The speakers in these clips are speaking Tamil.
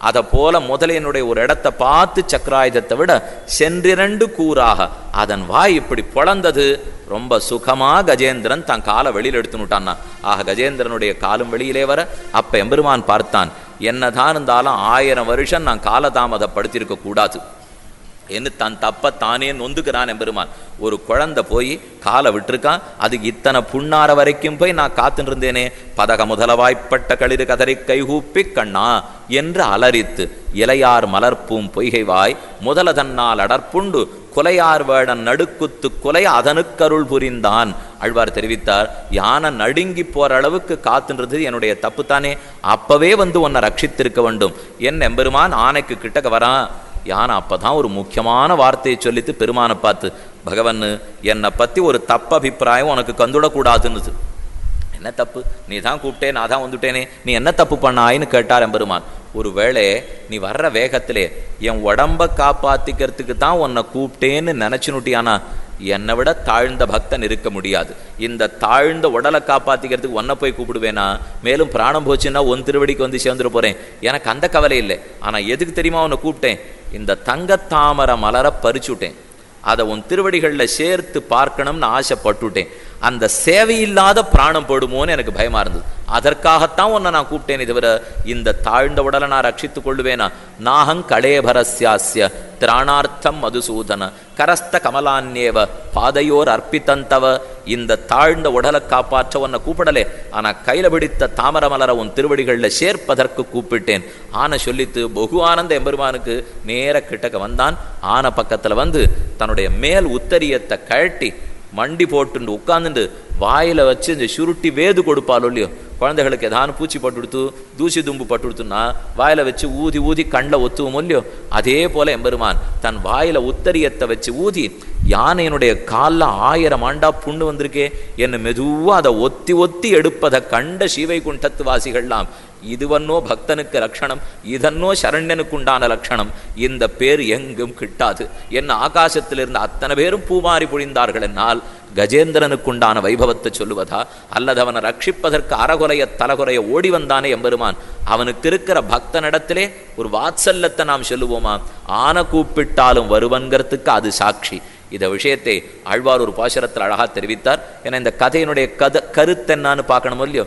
அதை போல முதலையனுடைய ஒரு இடத்தை பார்த்து சக்கராயுதத்தை விட சென்றிரண்டு கூறாக அதன் வாய் இப்படி பொளந்தது. ரொம்ப சுகமா கஜேந்திரன் தன் காலை வெளியில் எடுத்துனுட்டான்னா. ஆக கஜேந்திரனுடைய காலும் வெளியிலே வர அப்ப எம்பெருமான் பார்த்தான், என்னதான் இருந்தாலும் 1000 வருஷம் நான் காலதாமதப்படுத்தியிருக்க கூடாது என்று தன் தப்ப தானே நொந்துக்கிறான் எம்பெருமான். ஒரு குழந்தை போய் காலை விட்டுருக்கான், அதுக்கு இத்தனை புண்ணார வரைக்கும் போய் நான் காத்துட்டு இருந்தேனே, பதக முதலவாய்ப்பட்ட களிறு கதறி கைகூப்பி கண்ணா என்று அலறித்து இலையார் மலர்ப்பூம் பொய்கை வாய் முதல தன்னால் அடற்புண்டு குலையார் வேடன் நடுக்குத்து குலை அதனுக்கருள் புரிந்தான். ஆழ்வார் தெரிவித்தார், யானை நடுங்கி போற அளவுக்கு காத்துன்றது என்னுடைய தப்பு தானே, அப்பவே வந்து உன்னை ரட்சித்திருக்க வேண்டும். என் எம்பெருமான் ஆனைக்கு கிட்டக்க வரான். யானை அப்பதான் ஒரு முக்கியமான வார்த்தையை சொல்லித்து பெருமானை பார்த்து, பகவன் என்னை பத்தி ஒரு தப்பு அபிப்பிராயம் உனக்கு கந்துடக்கூடாதுன்னு. என்ன தப்பு? நீ தான் கூப்பிட்டே, நான் தான் வந்துட்டேனே, நீ என்ன தப்பு பண்ணாயின்னு கேட்டார் எம்பெருமான். ஒருவேளை நீ வர்ற வேகத்திலே என் உடம்ப காப்பாத்திக்கிறதுக்கு தான் உன்னை கூப்பிட்டேன்னு நினைச்சுனுட்டியானா என்னை விட தாழ்ந்த பக்தன் இருக்க முடியாது. இந்த தாழ்ந்த உடலை காப்பாத்திக்கிறதுக்கு ஒன்ன போய் கூப்பிடுவேனா, மேலும் பிராணம் போச்சுன்னா உன் திருவடிக்கு வந்து சேர்ந்துட போறேன், எனக்கு அந்த கவலை இல்லை. ஆனா எதுக்கு தெரியுமா உன்னை கூப்பிட்டேன்? இந்த தங்கத்தாமரை மலரை பறிச்சுட்டேன், அதை உன் திருவடிகளில் சேர்த்து பார்க்கணும்னு ஆசைப்பட்டுட்டேன். அந்த சேவையில்லாத பிராணம் போடுமோன்னு எனக்கு பயமா இருந்தது. அதற்காகத்தான் உன்னை நான் கூப்பிட்டேன். தவிர இந்த தாழ்ந்த உடலை நான் ரட்சித்துக் கொள்ளுவேனா? நாஹங் கலேபரஸ்யாஸ்ய திராணார்த்தம் மதுசூதன கரஸ்த கமலான்யேவ பாதையோர் அர்ப்பித்தந்தவ. இந்த தாழ்ந்த உடலை காப்பாற்ற உன்னை கூப்பிடலே, ஆனா கையில பிடித்த தாமர மலரை உன் திருவடிகளில் சேர்ப்பதற்கு கூப்பிட்டேன். ஆனை சொல்லித்து பகு ஆனந்த எம்பெருமானுக்கு நேர கிட்டக்க வந்தான். ஆனை பக்கத்துல வந்து தன்னுடைய மேல் உத்தரியத்தை கழட்டி மண்டி போட்டு உட்கார்ந்துட்டு வாயில வச்சு இந்த சுருட்டி வேது கொடுப்பாலோ இல்லையோ, குழந்தைகளுக்கு ஏதாவது பூச்சி பட்டு கொடுத்து தூசி தும்பு பட்டு கொடுத்துன்னா வாயில வச்சு ஊதி ஊதி கண்ணில் ஒத்துவோமோ இல்லையோ, அதே போல எம்பெருமான் தன் வாயில உத்தரியத்தை வச்சு ஊதி யானையினுடைய காலில் 1000 ஆண்டா புண்ணு வந்திருக்கே என்ன மெதுவா அதை ஒத்தி ஒத்தி எடுப்பதை கண்ட ஸ்ரீவைகுண்டத்து வாசிகள்லாம், இதுவன்னோ பக்தனுக்கு லட்சணம், இதன்னோ சரண்யனுக்கு உண்டான லட்சணம், இந்த பேர் எங்கும் கிட்டாது என்ன ஆகாசத்திலிருந்து அத்தனை பேரும் பூமாறி பொழிந்தார்கள் என்னால் கஜேந்திரனுக்குண்டான வைபவத்தை சொல்லுவதா, அல்லது அவனை ரட்சிப்பதற்கு அறகுறைய தலகுறைய ஓடி வந்தானே எம்பெருமான், அவனுக்கு இருக்கிற பக்தனிடத்திலே ஒரு வாத்சல்யத்தை நாம் சொல்லுவோமா? ஆனை கூப்பிட்டாலும் வருவன்கிறதுக்கு அது சாட்சி. இந்த விஷயத்தை ஆழ்வார் ஒரு பாசுரத்தில் அழகா தெரிவித்தார். ஏன்னா இந்த கதையினுடைய கருத்து என்னான்னு பார்க்கணும் இல்லையோ,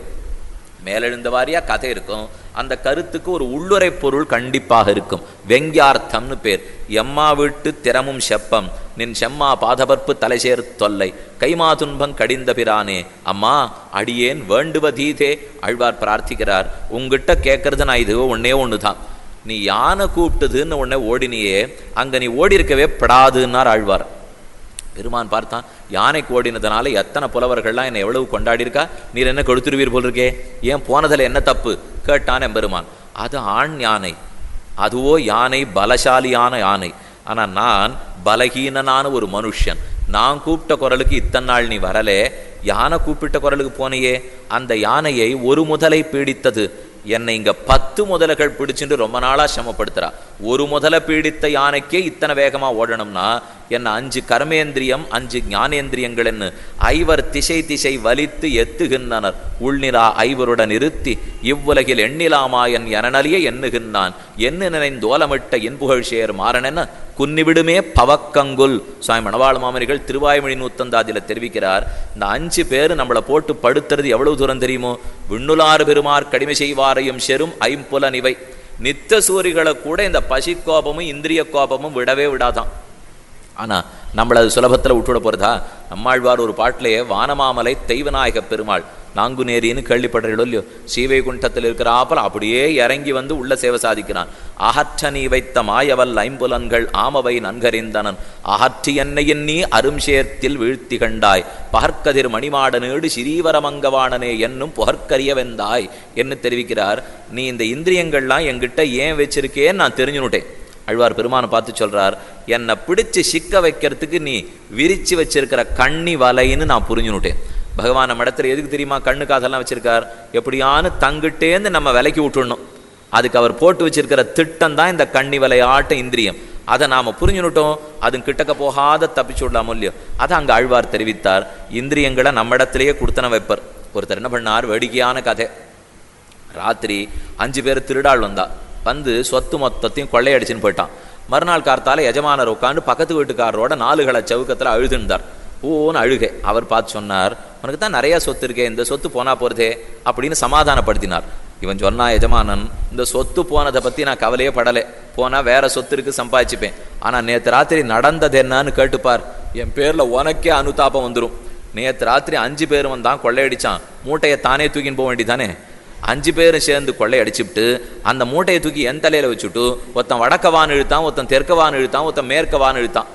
மேலெழுந்த வாரியா கதை இருக்கும், அந்த கருத்துக்கு ஒரு உள்ளுரை பொருள் கண்டிப்பாக இருக்கும். வெங்கியார்த்தம்னு பேர். எம்மா வீட்டு திறமும் செப்பம் நின் செம்மா பாதபற்பு தலைசேர் தொல்லை கைமா துன்பம் கடிந்த பிரானே அம்மா அடியேன் வேண்டுவதீதே. ஆழ்வார் பிரார்த்திக்கிறார், உங்ககிட்ட கேட்கறது நான் இது ஒன்னே ஒண்ணுதான், நீ யானை கூப்பிட்டுதுன்னு உடனே ஓடினியே, அங்க நீ ஓடி இருக்கவே படாதுன்னார் ஆழ்வார். பெருமான் பார்த்தான், யானைக்கு ஓடினதுனால எத்தனை புலவர்கள்லாம் என்னை எவ்வளவு கொண்டாடி இருக்கா, நீர் என்ன கொடுத்துருவீர் போல் இருக்கே, ஏன் போனதில் என்ன தப்பு கேட்டான் எம்பெருமான். அது ஆண் யானை, அதுவோ யானை பலசாலியான யானை, ஆனால் நான் பலகீனனான ஒரு மனுஷன், நான் கூப்பிட்ட குரலுக்கு இத்தனை நாள் நீ வரலே, யானை கூப்பிட்ட குரலுக்கு போனையே, அந்த யானையை ஒரு முதலை பீடித்தது, என்னை இங்க 10 முதலைகள் பிடிச்சுட்டு ரொம்ப நாளா சிரமப்படுத்துறா, ஒரு முதலை பீடித்த யானைக்கே இத்தனை வேகமா ஓடணும்னா என்ன 5 கர்மேந்திரியம் 5 ஞானேந்திரியங்கள் என்ன 5 திசை திசை வலித்து எத்துகின்றனர் உள்நிலா 5 இருத்தி இவ்வுலகில் எண்ணிலாமாயன் எனனலிய எண்ணுகின்றான் என்ன நினைந்தோலமிட்ட என்புகழ் சேர் மாறனென குன்னிவிடுமே பவக்கங்குல். சுவாமி மணவாள மாமனிகள் திருவாய்மொழி நூத்தந்தாதில தெரிவிக்கிறார், இந்த 5 பேர் நம்மளை போட்டு படுத்துறது எவ்வளவு தூரம் தெரியுமோ, விண்ணுலாறு பெருமார் கடிமை செய்வாரையும் செரும் 5 இவை. நித்த சூரிகளை கூட இந்த பசிக்கோபமும் இந்திரிய கோபமும் விடவே விடாதான். ஆனா நம்மள அது சுலபத்துல விட்டுவிட போறதா? நம்மாழ்வார் ஒரு பாட்டிலேயே வானமாமலை தெய்வநாயக பெருமாள் நாங்குநேரின்னு கேள்விப்படுறீங்களோ இல்லையோ, ஸ்ரீவைகுண்டத்தில் இருக்கிற ஆப்பல் அப்படியே இறங்கி வந்து உள்ள சேவை சாதிக்கிறான். அகற்ற நீ வைத்த மாயவல் 5 ஆமவை நன்கறிந்தனன் அகற்றி என்னையின் நீ அரும் சேர்த்தில் வீழ்த்தி கண்டாய் பகற்கதிர் மணிமாட நீடு சிறீவரமங்கவானனே என்னும் புகற்கரிய வெந்தாய் என்று தெரிவிக்கிறார். நீ இந்த இந்திரியங்கள்லாம் என்கிட்ட ஏன் வச்சிருக்கேன்னு நான் தெரிஞ்சுனுட்டேன். ஆழ்வார் பெருமானை பார்த்து சொல்றார், என்னை பிடிச்சு சிக்க வைக்கிறதுக்கு நீ விரிச்சு வச்சிருக்கிற கண்ணி வலைன்னு நான் புரிஞ்சுனுட்டேன். பகவான் நம்ம இடத்துல எதுக்கு தெரியுமா கண்ணு காதெல்லாம் வச்சிருக்கார்? எப்படியானு தங்கிட்டேன்னு நம்ம விலைக்கு விட்டுடணும். அதுக்கு அவர் போட்டு வச்சிருக்கிற திட்டம் தான் இந்த கண்ணி வலையாட்ட இந்திரியம். அதை நாம புரிஞ்சுனுட்டோம், அது கிட்டக்க போகாத தப்பிச்சு விடலாமோ இல்லையோ. அதை அங்கே ஆழ்வார் தெரிவித்தார். இந்திரியங்களை நம்ம இடத்துலையே கொடுத்தன வைப்பர். ஒருத்தர் என்ன பண்ணார், வேடிக்கையான கதை. ராத்திரி 5 பேர் திருடாள் வந்தா, வந்து சொத்து மொத்தத்தையும் கொள்ளையடிச்சுன்னு போயிட்டான். மறுநாள் கார்த்தால எஜமானர் உட்காந்து பக்கத்து வீட்டுக்காரரோட 4 கள சவுக்கத்தில் அழுதுந்தார். ஓன்னு அழுகை. அவர் பார்த்து சொன்னார், உனக்கு தான் நிறைய சொத்து இருக்கே, இந்த சொத்து போனா போறதே அப்படின்னு சமாதானப்படுத்தினார். இவன் சொன்னா, எஜமானன் இந்த சொத்து போனதை பத்தி நான் கவலையே படலை, போனா வேற சொத்து இருக்கு சம்பாதிச்சுப்பேன். ஆனா நேற்று ராத்திரி நடந்தது என்னன்னு கேட்டுப்பார், என் பேர்ல உனக்கே அனுதாபம் வந்துடும். நேற்று ராத்திரி 5 பேர் வந்தான் கொள்ளையடிச்சான், மூட்டையை தானே தூக்கின்னு போக வேண்டியதானே. 5 பேரும் சேர்ந்து கொள்ளை அடிச்சுட்டு அந்த மூட்டையை தூக்கி என் தலையில வச்சுட்டு ஒருத்தன் வடக்கவான் இழுத்தான், ஒருத்தன் தெற்கவான் இழுத்தான், ஒருத்தன் மேற்கவான் இழுத்தான்.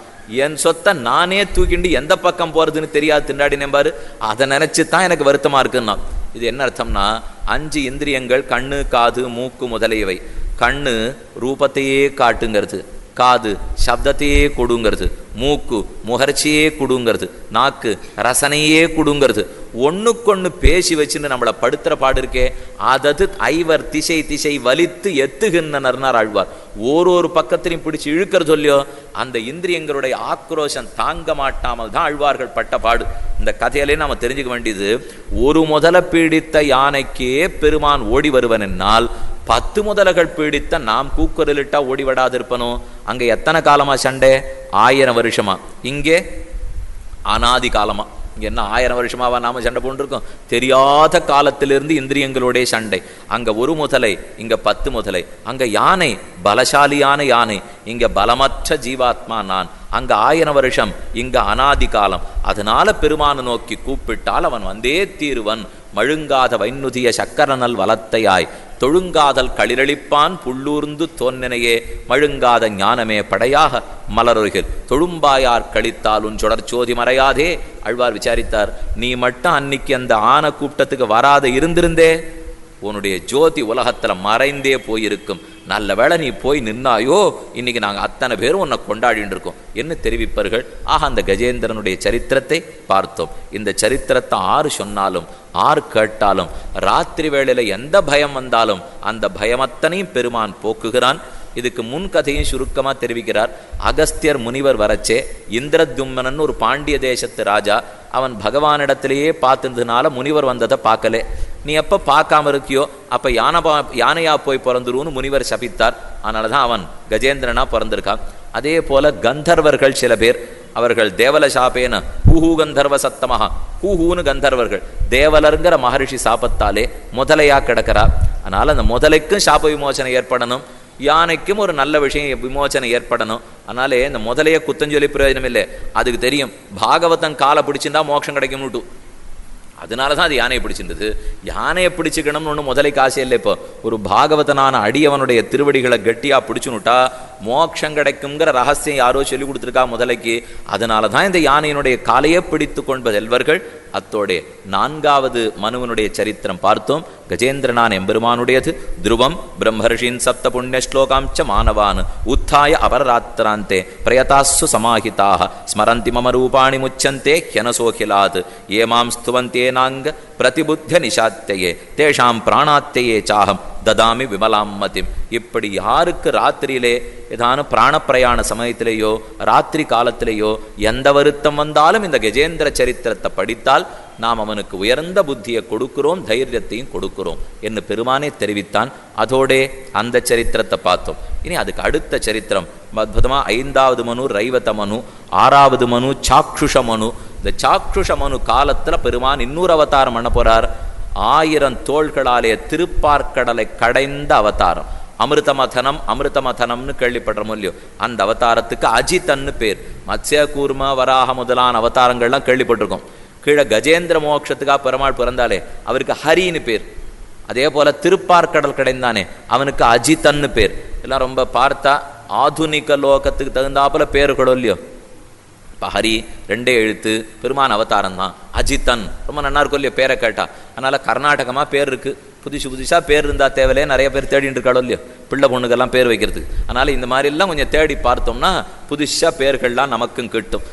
என் சொத்தை நானே தூக்கிண்டு எந்த பக்கம் போறதுன்னு தெரியாது திண்டாடினேன் பாரு. அதை நினைச்சுதான் எனக்கு வருத்தமா இருக்குன்னா. இது என்ன அர்த்தம்னா, 5 இந்திரியங்கள் கண்ணு காது மூக்கு முதலியவை. கண்ணு ரூபத்தையே காட்டுங்கிறது, காது சப்தத்தையே கொடுங்கிறது, மூக்கு முகர்ச்சியே கொடுங்கிறது, நாக்கு ரசனையே கொடுங்கிறது. ஒண்ணுக்கொண்ணு பேசி வச்சுன்னு நம்மளை படுத்துற பாடு இருக்கே, அதது ஐவர் திசை திசை வலித்து எத்துகின்றனர் ஆழ்வார். ஒரு பக்கத்திலையும் பிடிச்சு இழுக்கிற சொல்லியோ அந்த இந்திரியங்களுடைய ஆக்ரோஷம் தாங்க மாட்டாமல் தான் ஆழ்வார்கள் பட்ட பாடு. இந்த கதையிலே நாம தெரிஞ்சுக்க வேண்டியது, ஒரு முதல பீடித்த யானைக்கே பெருமான் ஓடி வருவன் என்னால் 10 முதலைகள் பீடித்த நாம் கூக்குரலிட்டா ஓடிவிடாது இருப்பனும். அங்க எத்தனை காலமா சண்டை? 1000 வருஷமா. இங்கே அனாதி காலமா. இங்க என்ன 1000 வருஷமாவா நாம சண்டை போட்டுருக்கோம்? தெரியாத காலத்திலிருந்து இந்திரியங்களுடைய சண்டை. அங்க ஒரு முதலை, இங்க 10 முதலை. அங்க யானை பலசாலியான யானை, இங்க பலமற்ற ஜீவாத்மா நான். அங்க 1000 வருஷம், இங்க அனாதி காலம். அதனால பெருமானை நோக்கி கூப்பிட்டால் அவன் வந்தே தீருவன். மழுங்காத வைநுதிய சக்கரனல் வலத்தையாய் தொழுங்காதல் களிரளிப்பான் புள்ளூர்ந்து தோன்னினையே மழுங்காத ஞானமே படையாக மலரொருகில் தொழும்பாயார் கழித்தால் உன் சுடர்ச்சோதி மறையாதே. ஆழ்வார் விசாரித்தார், நீ மட்டும் அன்னைக்கு அந்த ஆன கூட்டத்துக்கு வராத இருந்திருந்தே உன்னுடைய ஜோதி உலகத்துல மறைந்தே போயிருக்கும். நல்ல வேளை நீ போய் நின்னாயோ, இன்னைக்கு நாங்கள் அத்தனை பேரும் உன்னை கொண்டாடிட்டு இருக்கோம் என்ன தெரிவிப்பார்கள். ஆக அந்த கஜேந்திரனுடைய சரித்திரத்தை பார்த்தோம். இந்த சரித்திரத்தை 6 சொன்னாலும் 6 கேட்டாலும் ராத்திரி வேளையில எந்த பயம் வந்தாலும் அந்த பயமத்தனையும் பெருமான் போக்குகிறான். இதுக்கு முன் கதையும் சுருக்கமா தெரிவிக்கிறார். அகஸ்தியர் முனிவர் வரச்சே இந்திரத்யும்னன் ஒரு பாண்டிய தேசத்து ராஜா, அவன் பகவானிடத்திலேயே பார்த்துருந்ததுனால முனிவர் வந்ததை பார்க்கலே. நீ எப்ப பார்க்காம இருக்கியோ அப்ப யானையா போய் பிறந்துருன்னு முனிவர் சபித்தார். அதனாலதான் அவன் கஜேந்திரனா பிறந்திருக்கான். அதே போல கந்தர்வர்கள் சில பேர், அவர்கள் தேவல சாப்பேன ஹூஹூ கந்தர்வ சத்தமஹா, ஹூஹூன்னு கந்தர்வர்கள் தேவலருங்கிற மகரிஷி சாபத்தாலே முதலையா கிடக்கிறார். அதனால அந்த முதலைக்கும் சாப விமோசனை ஏற்படணும், யானைக்கும் ஒரு நல்ல விஷயம் விமோசனை ஏற்படணும். அதனாலே இந்த முதலைய குத்தஞ்சொலி பிரயோஜனம் இல்லை. அதுக்கு தெரியும் பாகவதன் காலை பிடிச்சிருந்தா மோட்சம் கிடைக்கும்னுட்டு. அதனாலதான் அது யானையை பிடிச்சிருந்தது. யானையை பிடிச்சிக்கணும்னு ஒண்ணு முதலைக்கு ஆசை இல்லை. இப்போ ஒரு பாகவதனான அடியவனுடைய திருவடிகளை கட்டியா பிடிச்சுனுட்டா மோட்சம் கிடைக்குங்கிற ரகசியம் யாரோ சொல்லி கொடுத்துருக்கா முதலைக்கு. அதனாலதான் இந்த யானையினுடைய காலையே பிடித்து கொண்ட செல்வர்கள். அத்தோட 4வது மனுவனுடைய சரித்திரம் பார்த்தோம். கஜேந்திரனான் எம்பெருமானுடையது. துருவம் பிரம்மர்ஷின் சப்த புண்ணிய ஸ்லோகாம்ச்ச மானவான் உத்தாய அபரராத்திராந்தே பிரயதாசு சமாஹிதாக ஸ்மரந்தி மம ரூபாணி முச்சந்தே ஹ்யனசோகிலாத் ஏமாம் ஸ்துவந்தேனாங்க பிரதிபுத்திய நிஷாத்தையே தேஷாம் பிராணாத்தையே சாகம் ததாமி விமலாம் மதிம். இப்படி யாருக்கு ராத்திரியிலே ஏதான பிராணப்பிரயாண சமயத்திலேயோ ராத்திரி காலத்திலேயோ எந்த வருத்தம் வந்தாலும் இந்த கஜேந்திர சரித்திரத்தை படித்தால் நாம் அவனுக்கு உயர்ந்த புத்தியை கொடுக்கிறோம், தைரியத்தையும் கொடுக்கிறோம் என்று பெருமானே தெரிவித்தான். அதோடே அந்த சரித்திரத்தை பார்த்தோம். இனி அதுக்கு அடுத்த சரித்திரம் அற்புதமா 5வது மனு ரைவத மனு, 6வது மனு சாக்ஷுஷ மனு. இந்த சாக்ஷுஷ மனு காலத்துல பெருமான் இன்னொரு அவதாரம் பண்ண போறார். 1000 தோள்களாலே திருப்பார்க்கடலை கடைந்த அவதாரம். அமிர்தமதனம்னு கேள்விப்படுறோம் இல்லையோ, அந்த அவதாரத்துக்கு அஜிதன்னு பேர். மத்ஸ்ய கூர்ம வராக முதலான அவதாரங்கள்லாம் கேள்விப்பட்டிருக்கோம். கீழே கஜேந்திர மோட்சத்துக்காக பெருமாள் பிறந்தாலே அவருக்கு ஹரின்னு பேர். அதே போல திருப்பார்க்கடல் கடைந்தானே அவனுக்கு அஜிதன்னு பேர். எல்லாம் ரொம்ப பார்த்தா ஆதுனிக லோகத்துக்கு தகுந்தாப்புல பேருகளோ இல்லையோ. இப்போ ஹரி 2 எழுத்து, பெருமான் அவதாரம் தான். அஜித்தன் ரொம்ப நல்லா இருக்கும் இல்லையோ பேரை கேட்டா. அதனால கர்நாடகமா பேர் இருக்கு. புதுசா பேர் இருந்தா தேவையில்லையே, நிறைய பேர் தேடிட்டு இருக்காளோ இல்லையோ பிள்ளை பொண்ணுக்கெல்லாம் பேர் வைக்கிறதுக்கு. அதனால இந்த மாதிரி எல்லாம் கொஞ்சம் தேடி பார்த்தோம்னா புதுசா பேர்கள்லாம் நமக்கும் கிட்டும்.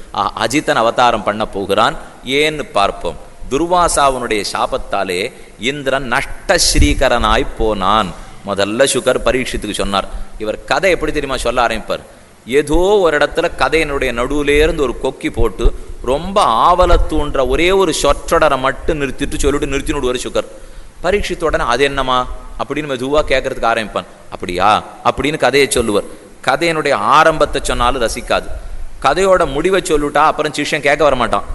அஜித்தன் அவதாரம் பண்ண போகிறான். ஏன்னு பார்ப்போம். துர்வாசாவனுடைய சாபத்தாலே இந்திரன் நஷ்டஸ்ரீகரனாய் போனான். முதல்ல சுகர் பரீட்சித்துக்கு சொன்னார். இவர் கதை எப்படி தெரியுமா சொல்ல ஆரம்பிப்பார். ஏதோ ஒரு இடத்துல கதையினுடைய நடுவுலேருந்து ஒரு கொக்கி போட்டு ரொம்ப ஆவலத்தூன்ற ஒரே ஒரு சொற்றொடரை மட்டும் நிறுத்திட்டு சொல்லிட்டு நிறுத்தினுடைய சுகர். பரீட்சித்த உடனே அது என்னமா அப்படின்னு மெதுவாக கேட்கறதுக்கு ஆரம்பிப்பான். அப்படியா அப்படின்னு கதையை சொல்லுவார். கதையினுடைய ஆரம்பத்தை சொன்னாலும் ரசிக்காது, கதையோட முடிவை சொல்லிட்டா அப்புறம் சிஷ்யன் கேட்க வரமாட்டான்.